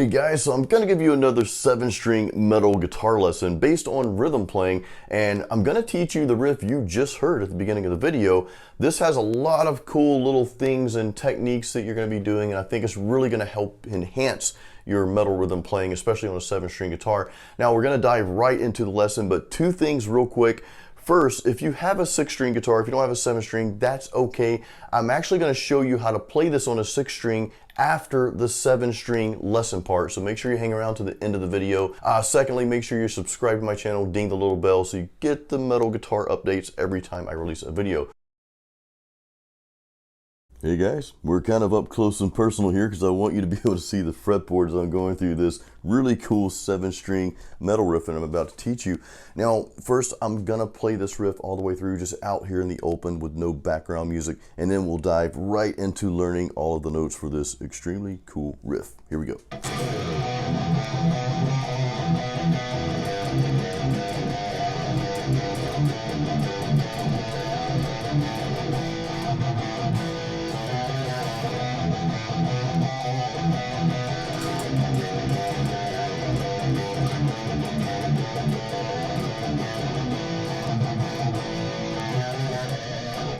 Hey guys, so I'm going to give you another 7-string metal guitar lesson based on rhythm playing, and I'm going to teach you the riff you just heard at the beginning of the video. This has a lot of cool little things and techniques that you're going to be doing, and I think it's really going to help enhance your metal rhythm playing, especially on a 7-string guitar. Now we're going to dive right into the lesson, but two things real quick. First, if you have a 6-string guitar, if you don't have a 7-string, that's okay. I'm actually going to show you how to play this on a 6-string after the 7-string lesson part, so make sure you hang around to the end of the video. Secondly, make sure you're subscribed to my channel, ding the little bell so you get the metal guitar updates every time I release a video. Hey guys, we're kind of up close and personal here because I want you to be able to see the fretboards I'm going through this really cool 7-string metal riff that I'm about to teach you. Now, first I'm gonna play this riff all the way through just out here in the open with no background music, and then we'll dive right into learning all of the notes for this extremely cool riff. Here we go.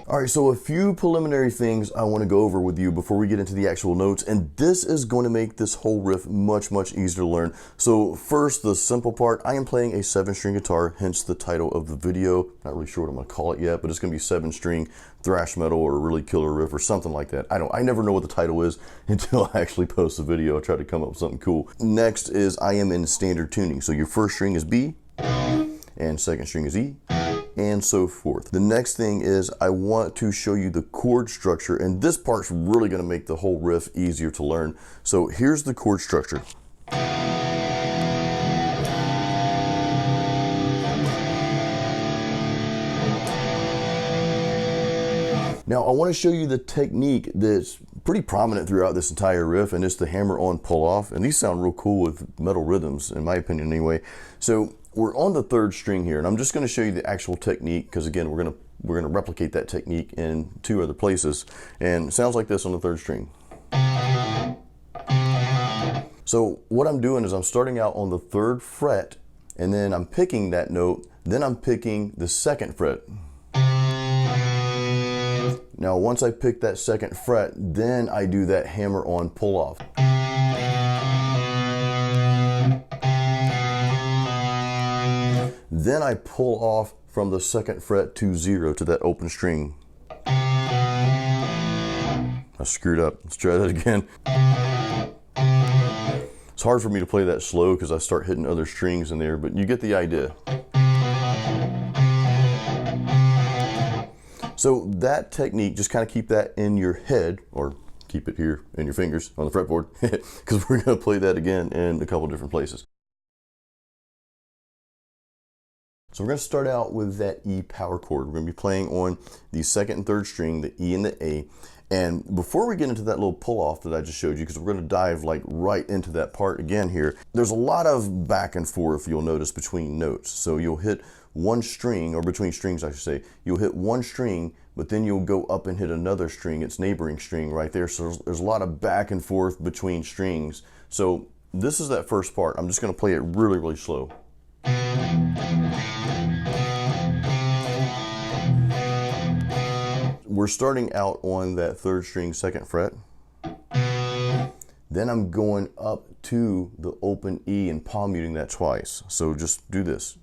All right, so a few preliminary things I want to go over with you before we get into the actual notes, and this is going to make this whole riff much easier to learn. So first, the simple part, I am playing a 7-string guitar, hence the title of the video. Not really sure what I'm going to call it yet, but it's going to be 7-string thrash metal or really killer riff or something like that. I never know what the title is until I actually post the video. I try to come up with something cool. Next is I am in standard tuning. So your first string is B, and second string is E, and so forth. The next thing is I want to show you the chord structure, and this part's really going to make the whole riff easier to learn. So here's the chord structure. Now I want to show you the technique that's pretty prominent throughout this entire riff, and it's the hammer-on pull-off, and these sound real cool with metal rhythms, in my opinion anyway. So we're on the third string here, and I'm just going to show you the actual technique because again we're going to replicate that technique in 2 other places, and it sounds like this on the third string. So what I'm doing is I'm starting out on the 3rd fret, and then I'm picking that note, then I'm picking the 2nd fret. Now once I pick that 2nd fret, then I do that hammer-on pull-off. Then I pull off from the 2nd fret to 0 to that open string. I screwed up. Let's try that again. It's hard for me to play that slow because I start hitting other strings in there, but you get the idea. So that technique, just kind of keep that in your head, or keep it here in your fingers on the fretboard, because we're going to play that again in a couple different places. So we're going to start out with that E power chord. We're going to be playing on the 2nd and 3rd string, the E and the A. And before we get into that little pull off that I just showed you, because we're going to dive like right into that part again here, there's a lot of back and forth you'll notice between notes. So you'll hit one string, or between strings I should say, you'll hit one string, but then you'll go up and hit another string, its neighboring string right there. So there's a lot of back and forth between strings. So this is that first part. I'm just going to play it really slow. We're starting out on that 3rd string, 2nd fret. Then I'm going up to the open E and palm muting that twice. So just do this.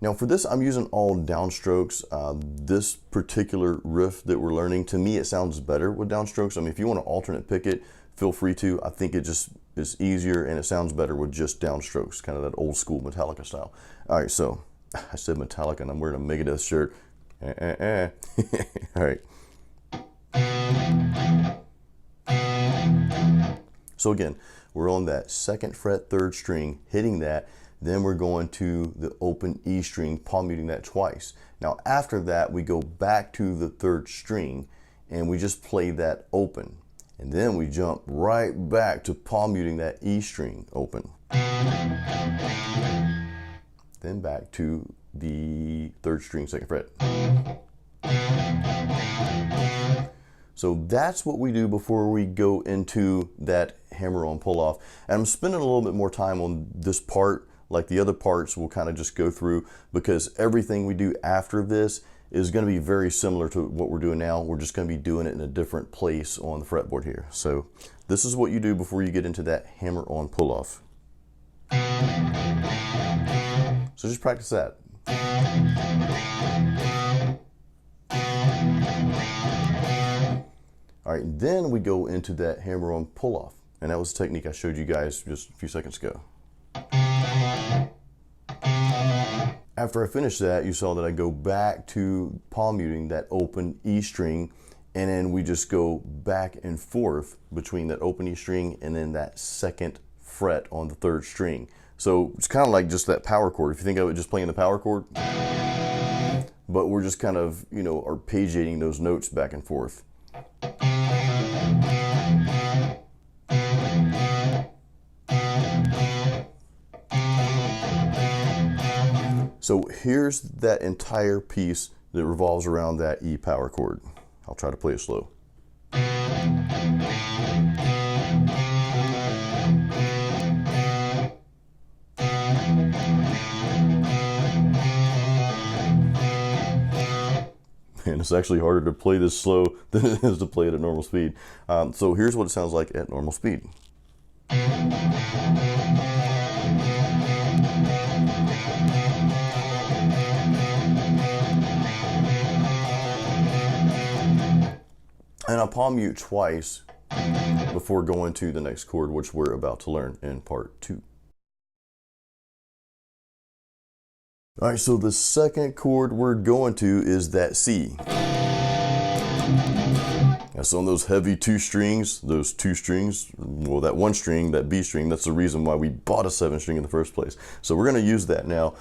Now for this, I'm using all downstrokes. This particular riff that we're learning, to me, it sounds better with downstrokes. I mean, if you want to alternate pick it, feel free to. I think it just is easier and it sounds better with just downstrokes, kind of that old school Metallica style. All right, so I said Metallica and I'm wearing a Megadeth shirt. All right. So again, we're on that 2nd fret, 3rd string, hitting that. Then we're going to the open E string, palm muting that twice. Now after that, we go back to the 3rd string and we just play that open. And then we jump right back to palm muting that E string open. Then back to the 3rd string, 2nd fret. So that's what we do before we go into that hammer-on pull-off. And I'm spending a little bit more time on this part, like the other parts we'll kind of just go through, because everything we do after this is going to be very similar to what we're doing now. We're just going to be doing it in a different place on the fretboard here. So this is what you do before you get into that hammer-on pull-off. So just practice that. All right, then we go into that hammer-on pull-off. And that was a technique I showed you guys just a few seconds ago. After I finish that, you saw that I go back to palm muting that open E string, and then we just go back and forth between that open E string and then that second fret on the third string. So it's kind of like just that power chord. If you think of it just playing the power chord, but we're just kind of, you know, arpeggiating those notes back and forth. So here's that entire piece that revolves around that E power chord. I'll try to play it slow. And it's actually harder to play this slow than it is to play it at normal speed. So here's what it sounds like at normal speed. And I'll palm mute twice before going to the next chord, which we're about to learn in part 2. All right, so the second chord we're going to is that C. Now, so on those heavy those two strings, well, that one string, that B string, that's the reason why we bought a 7 string in the first place. So we're going to use that now.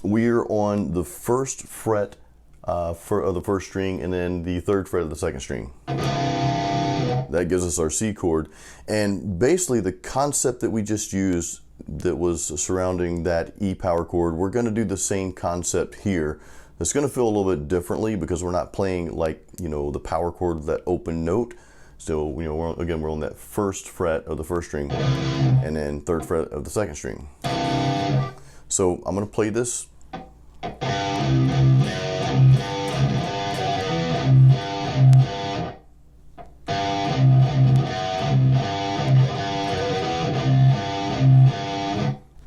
We're on the first fret of the first string, and then the third fret of the second string. That gives us our C chord. And basically the concept that we just used that was surrounding that E power chord, we're going to do the same concept here. It's going to feel a little bit differently because we're not playing like, you know, the power chord, that open note. So, you know, we're on that first fret of the first string and then third fret of the second string. So I'm going to play this.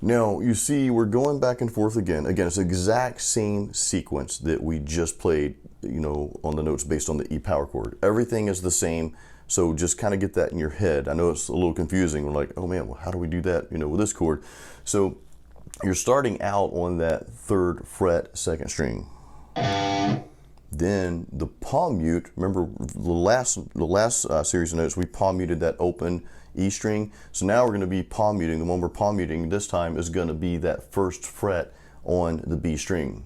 Now, you see, we're going back and forth again. Again, it's the exact same sequence that we just played, you know, on the notes based on the E power chord. Everything is the same, so just kind of get that in your head. I know it's a little confusing. We're like, oh man, well, how do we do that, you know, with this chord? So you're starting out on that third fret, second string. Then the palm mute, remember the last series of notes, we palm muted that open E string. So now we're going to be palm muting. The one we're palm muting this time is going to be that first fret on the B string.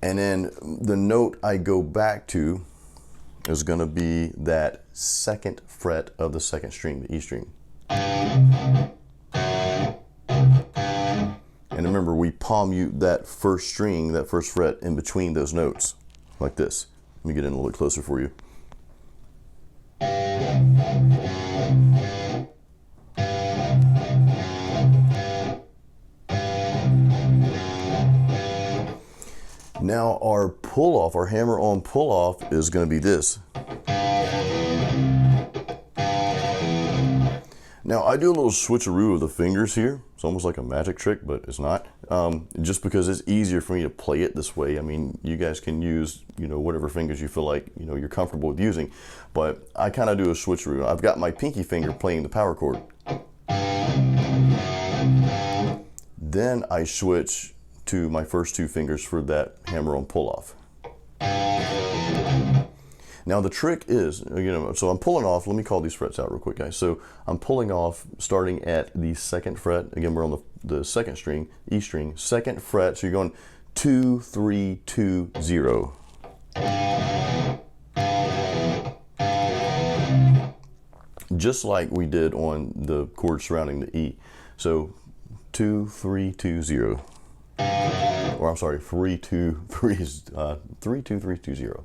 And then the note I go back to is going to be that second fret of the second string, the E string. And remember, we palm mute that first string, that first fret in between those notes, like this. Let me get in a little bit closer for you. Now our pull-off, our hammer-on pull-off is going to be this. Now I do a little switcheroo of the fingers here. It's almost like a magic trick, but it's not. Just because it's easier for me to play it this way. I mean, you guys can use, you know, whatever fingers you feel like, you know, you're comfortable with using. But I kind of do a switcheroo. I've got my pinky finger playing the power chord. Then I switch to my first two fingers for that hammer-on pull-off. Now the trick is, you know, so I'm pulling off, let me call these frets out real quick, guys. So I'm pulling off starting at the second fret. Again, we're on the second string, E string, second fret. So you're going 2, 3, 2, 0. Just like we did on the chord surrounding the E. So 2 3 2 0, or I'm sorry, 3 2 3 3 2 3 2 0.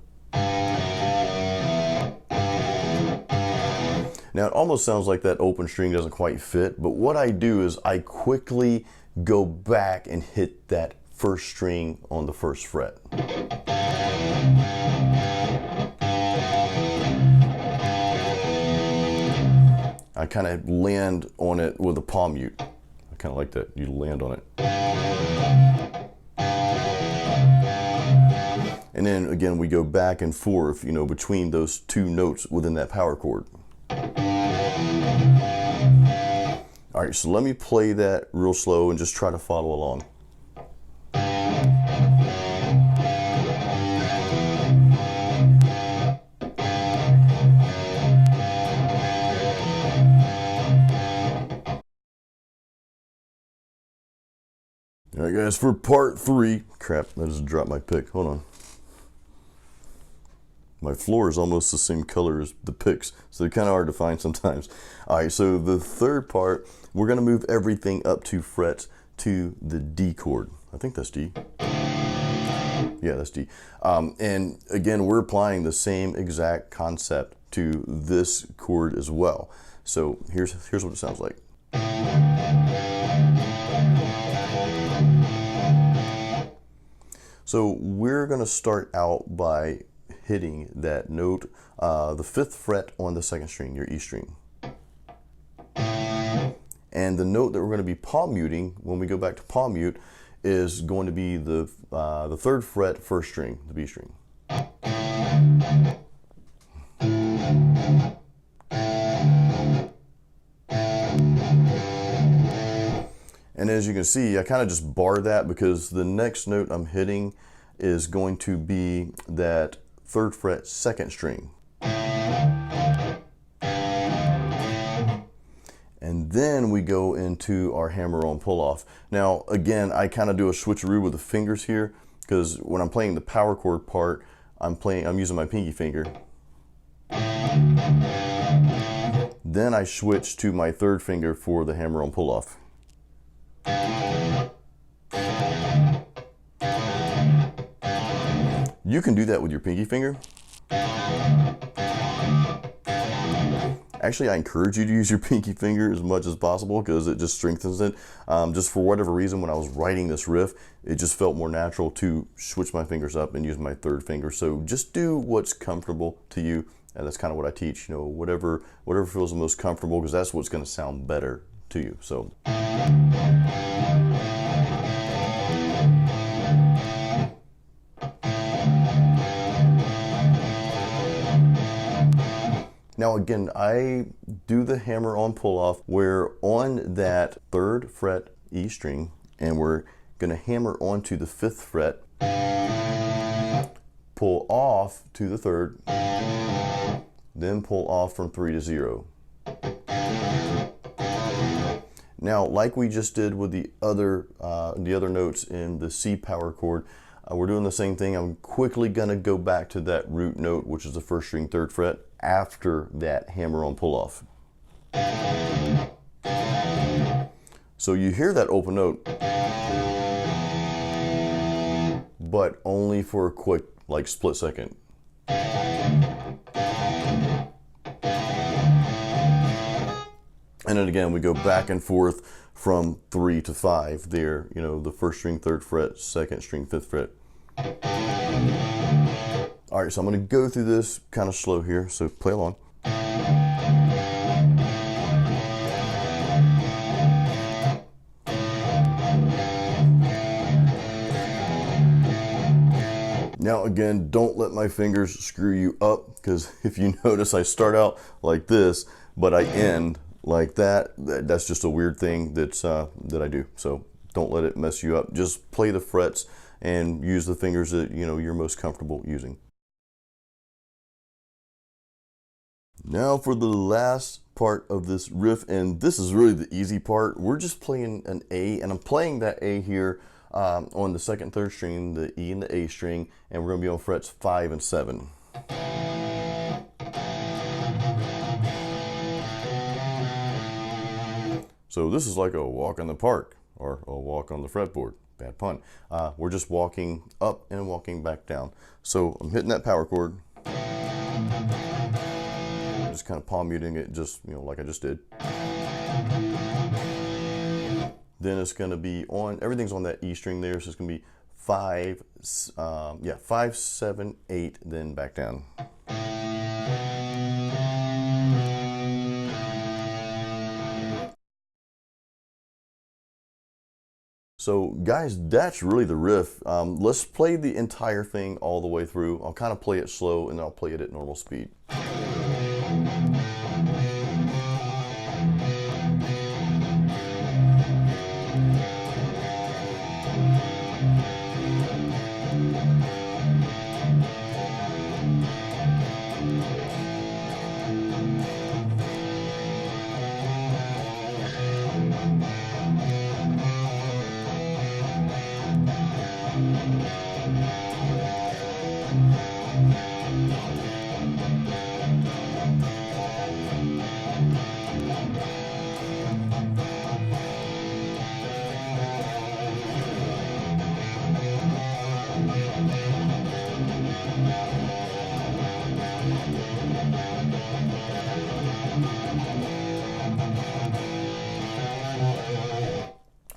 Now it almost sounds like that open string doesn't quite fit, but what I do is I quickly go back and hit that first string on the first fret. I kind of land on it with a palm mute. I kind of like that, you land on it. And then again, we go back and forth, you know, between those two notes within that power chord. All right, so let me play that real slow and just try to follow along. All right, guys, for part 3, crap, I just dropped my pick. Hold on. My floor is almost the same color as the picks, so they're kind of hard to find sometimes. All right, so the third part, we're going to move everything up 2 frets to the D chord. I think that's D. Yeah, that's D. And again, we're applying the same exact concept to this chord as well. So here's what it sounds like. So we're going to start out by hitting that note, the 5th fret on the 2nd string, your E string. And the note that we're going to be palm muting when we go back to palm mute is going to be the 3rd fret, 1st string, the B string. And as you can see, I kind of just bar that because the next note I'm hitting is going to be that 3rd fret, 2nd string. And then we go into our hammer-on pull-off. Now, again, I kind of do a switcheroo with the fingers here because when I'm playing the power chord part, I'm using my pinky finger. Then I switch to my 3rd finger for the hammer-on pull-off. You can do that with your pinky finger. Actually, I encourage you to use your pinky finger as much as possible because it just strengthens it. Just for whatever reason, when I was writing this riff, it just felt more natural to switch my fingers up and use my 3rd finger. So just do what's comfortable to you, and that's kind of what I teach. You know, whatever feels the most comfortable, because that's what's going to sound better to you. So. Now again, I do the hammer-on pull-off where on that 3rd fret E string, and we're going to hammer onto the 5th fret, pull off to the 3rd, then pull off from 3 to 0. Now, like we just did with the other notes in the C power chord, we're doing the same thing. I'm quickly going to go back to that root note, which is the 1st string, 3rd fret, after that hammer-on pull-off. So you hear that open note, but only for a quick, like, split second. And then again, we go back and forth from 3 to 5 there, you know, the 1st string, 3rd fret, 2nd string, 5th fret. All right, so I'm going to go through this kind of slow here, so play along. Now again, don't let my fingers screw you up, because if you notice, I start out like this, but I end like that. That's just a weird thing that I do. So don't let it mess you up. Just play the frets and use the fingers that you're most comfortable using. Now for the last part of this riff, and this is really the easy part. We're just playing an A, and I'm playing that A here on the 2nd, 3rd string, the E and the A string, and we're going to be on frets 5 and 7. So this is like a walk in the park. or a walk on the fretboard. Bad pun. We're just walking up and walking back down. So I'm hitting that power chord. Just kind of palm muting it, just, you know, like I just did. Then it's going to be on, everything's on that E string there, so it's going to be 5, 7, 8, then back down. So guys, that's really the riff. Let's play the entire thing all the way through. I'll kind of play it slow and then I'll play it at normal speed.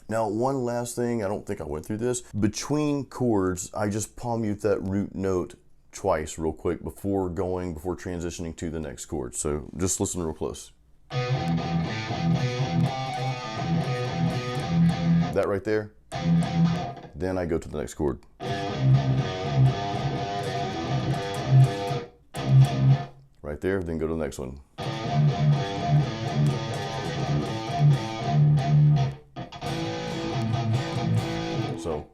Now, one last thing, I don't think I went through this. Between chords, I just palm mute that root note twice real quick before transitioning to the next chord. So just listen real close. That right there. Then I go to the next chord. Right there, then go to the next one. So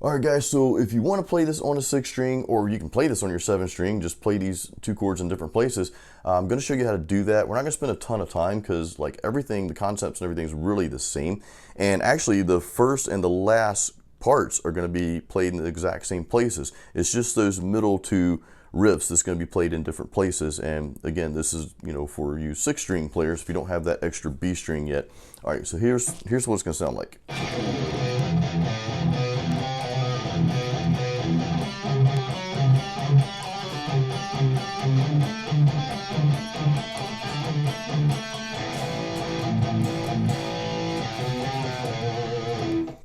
Alright guys, so if you want to play this on a 6 string, or you can play this on your 7 string, just play these 2 chords in different places. I'm going to show you how to do that. We're not going to spend a ton of time because like everything, the concepts and everything is really the same. And actually the first and the last parts are going to be played in the exact same places. It's just those middle 2 riffs that's going to be played in different places. And again, this is, you know, for you 6 string players if you don't have that extra B string yet. Alright, so here's what it's going to sound like.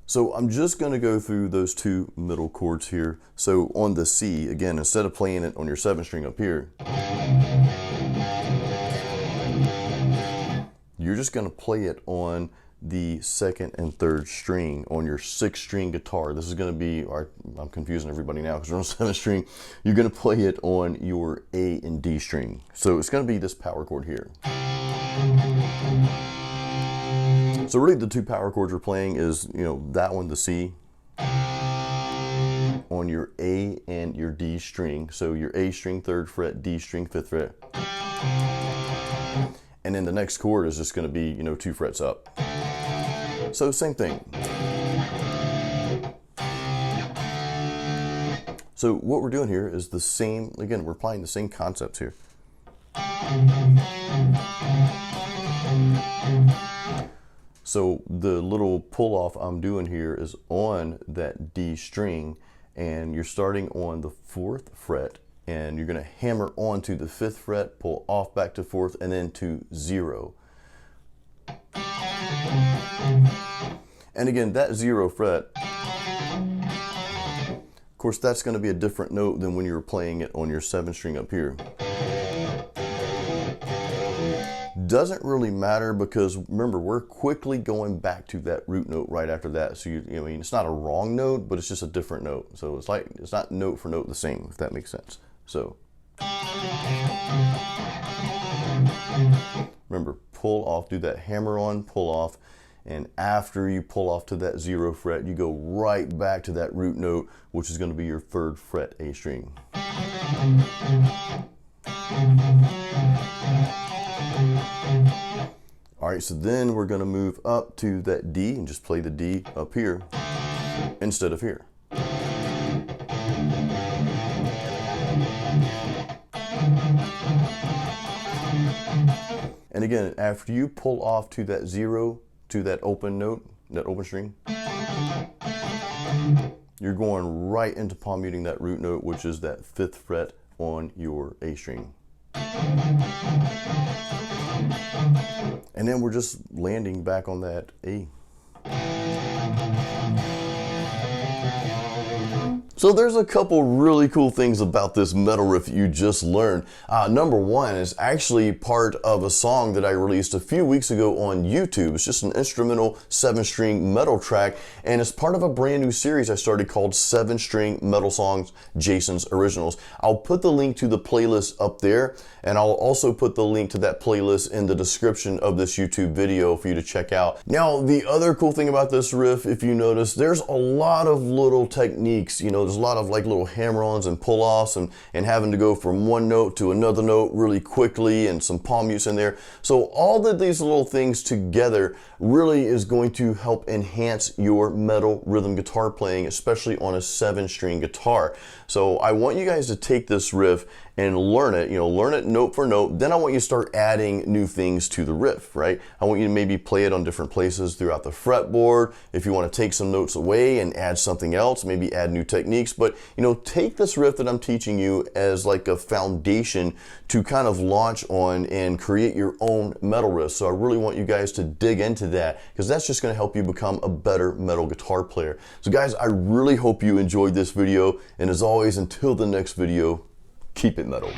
So I'm just going to go through those 2 middle chords here. So on the C, again, instead of playing it on your 7 string up here, you're just going to play it on the 2nd and 3rd string on your 6 string guitar. This is going to be, I'm confusing everybody now because we're on 7 string. You're going to play it on your A and D string. So it's going to be this power chord here. So really the 2 power chords we're playing is, you know, that one, the C, on your A and your D string. So your A string 3rd fret, D string 5th fret. And then the next chord is just going to be, you know, 2 frets up. So same thing. So what we're doing here is the same, again, we're applying the same concepts here. So the little pull off I'm doing here is on that D string, and you're starting on the 4th fret and you're going to hammer onto the 5th fret, pull off back to 4th and then to 0. And again, that 0 fret, of course, that's going to be a different note than when you're playing it on your 7 string up here. Doesn't really matter because remember, we're quickly going back to that root note right after that. So I mean, it's not a wrong note, but it's just a different note. So it's like, it's not note for note the same, if that makes sense. So remember, pull off, do that hammer on, pull off. And after you pull off to that 0 fret, you go right back to that root note, which is going to be your 3rd fret A string. All right, so then we're gonna move up to that D and just play the D up here instead of here. And again, after you pull off to that 0, to that open note, that open string, you're going right into palm muting that root note, which is that 5th fret on your A string. And then we're just landing back on that A. So there's a couple really cool things about this metal riff you just learned. Number one is actually part of a song that I released a few weeks ago on YouTube. It's just an instrumental 7-string metal track, and it's part of a brand new series I started called 7-String Metal Songs, Jason's Originals. I'll put the link to the playlist up there, and I'll also put the link to that playlist in the description of this YouTube video for you to check out. Now, the other cool thing about this riff, if you notice, there's a lot of little techniques. You know, there's a lot of like little hammer-ons and pull-offs and having to go from one note to another note really quickly, and some palm mutes in there. So all of these little things together really is going to help enhance your metal rhythm guitar playing, especially on a 7-string guitar. So I want you guys to take this riff and learn it, learn it note for note. Then I want you to start adding new things to the riff, right? I want you to maybe play it on different places throughout the fretboard. If you want to take some notes away and add something else, maybe add new techniques. But, take this riff that I'm teaching you as like a foundation to kind of launch on and create your own metal riff. So I really want you guys to dig into that, because that's just going to help you become a better metal guitar player. So guys, I really hope you enjoyed this video. And as always, until the next video, keep it metal.